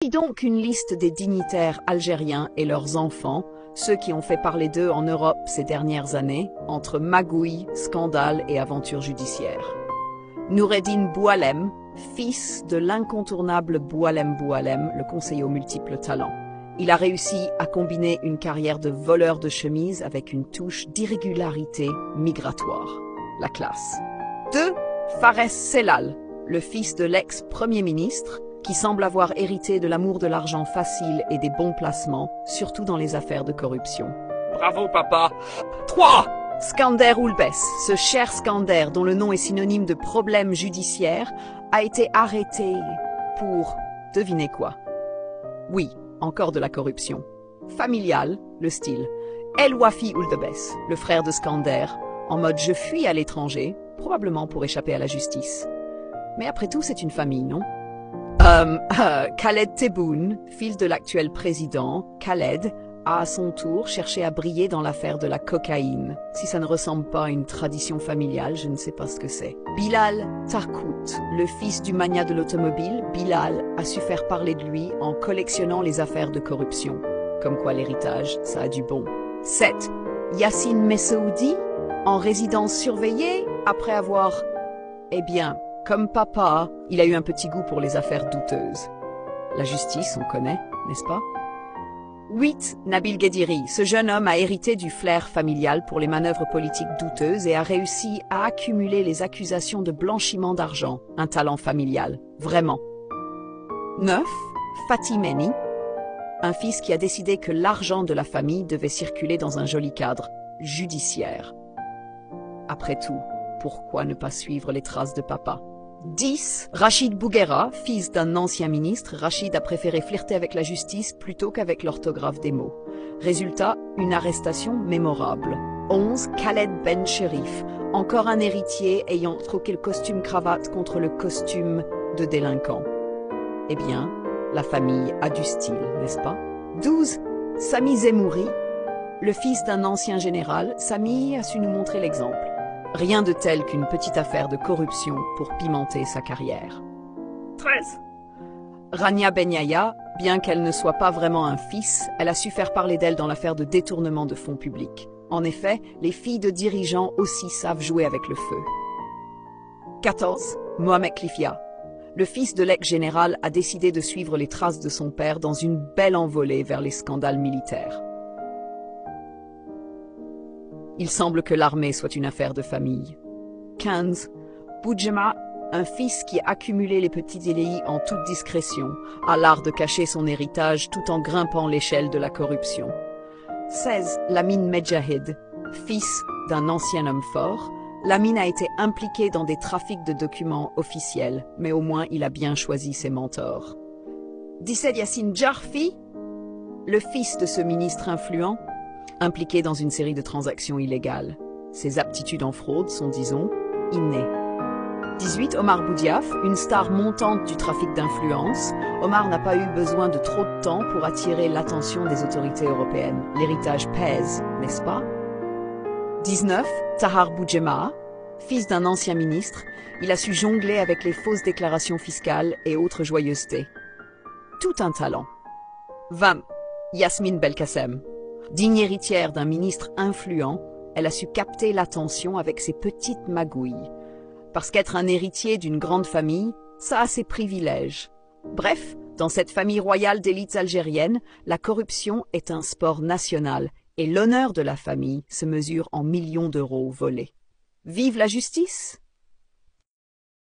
Voici donc une liste des dignitaires algériens et leurs enfants, ceux qui ont fait parler d'eux en Europe ces dernières années, entre magouilles, scandales et aventures judiciaires. Noureddin Boualem, fils de l'incontournable Boualem Boualem, le conseiller aux multiples talents. Il a réussi à combiner une carrière de voleur de chemise avec une touche d'irrégularité migratoire. La classe. 2. Fares Sellal, le fils de l'ex-premier ministre, qui semble avoir hérité de l'amour de l'argent facile et des bons placements, surtout dans les affaires de corruption. Bravo, papa. 3. Skander Oulbes, ce cher Skander dont le nom est synonyme de problème judiciaire, a été arrêté pour... devinez quoi? Oui, encore de la corruption. Familiale, le style. El Wafi Oulbes, le frère de Skander, en mode je fuis à l'étranger, probablement pour échapper à la justice. Mais après tout, c'est une famille, non? Khaled Tebboune, fils de l'actuel président, Khaled, a à son tour cherché à briller dans l'affaire de la cocaïne. Si ça ne ressemble pas à une tradition familiale, je ne sais pas ce que c'est. Bilal Tarkout, le fils du magnat de l'automobile, Bilal a su faire parler de lui en collectionnant les affaires de corruption. Comme quoi l'héritage, ça a du bon. 7. Yassine Messaoudi, en résidence surveillée, après avoir... Eh bien, comme papa, il a eu un petit goût pour les affaires douteuses. La justice, on connaît, n'est-ce pas? 8. Nabil Guediri. Ce jeune homme a hérité du flair familial pour les manœuvres politiques douteuses et a réussi à accumuler les accusations de blanchiment d'argent. Un talent familial. Vraiment. 9. Fatimeni. Un fils qui a décidé que l'argent de la famille devait circuler dans un joli cadre judiciaire. Après tout, pourquoi ne pas suivre les traces de papa? 10. Rachid Bouguera, fils d'un ancien ministre, Rachid a préféré flirter avec la justice plutôt qu'avec l'orthographe des mots. Résultat, une arrestation mémorable. 11. Khaled Ben Cherif, encore un héritier ayant troqué le costume cravate contre le costume de délinquant. Eh bien, la famille a du style, n'est-ce pas? 12. Sami Zemouri, le fils d'un ancien général, Sami a su nous montrer l'exemple. Rien de tel qu'une petite affaire de corruption pour pimenter sa carrière. 13. Rania Benyaya, bien qu'elle ne soit pas vraiment un fils, elle a su faire parler d'elle dans l'affaire de détournement de fonds publics. En effet, les filles de dirigeants aussi savent jouer avec le feu. 14. Mohamed Klifia. Le fils de l'ex-général a décidé de suivre les traces de son père dans une belle envolée vers les scandales militaires. Il semble que l'armée soit une affaire de famille. 15. Boudjema, un fils qui a accumulé les petits délits en toute discrétion, a l'art de cacher son héritage tout en grimpant l'échelle de la corruption. 16. Lamine Medjahid, fils d'un ancien homme fort, Lamine a été impliqué dans des trafics de documents officiels, mais au moins il a bien choisi ses mentors. 17. Yassine Jarfi, le fils de ce ministre influent, impliqué dans une série de transactions illégales. Ses aptitudes en fraude sont, disons, innées. 18. Omar Boudiaf, une star montante du trafic d'influence. Omar n'a pas eu besoin de trop de temps pour attirer l'attention des autorités européennes. L'héritage pèse, n'est-ce pas? 19. Tahar Boudjema, fils d'un ancien ministre, il a su jongler avec les fausses déclarations fiscales et autres joyeusetés. Tout un talent. 20. Yasmine Belkacem. Digne héritière d'un ministre influent, elle a su capter l'attention avec ses petites magouilles. Parce qu'être un héritier d'une grande famille, ça a ses privilèges. Bref, dans cette famille royale d'élites algériennes, la corruption est un sport national et l'honneur de la famille se mesure en millions d'euros volés. Vive la justice!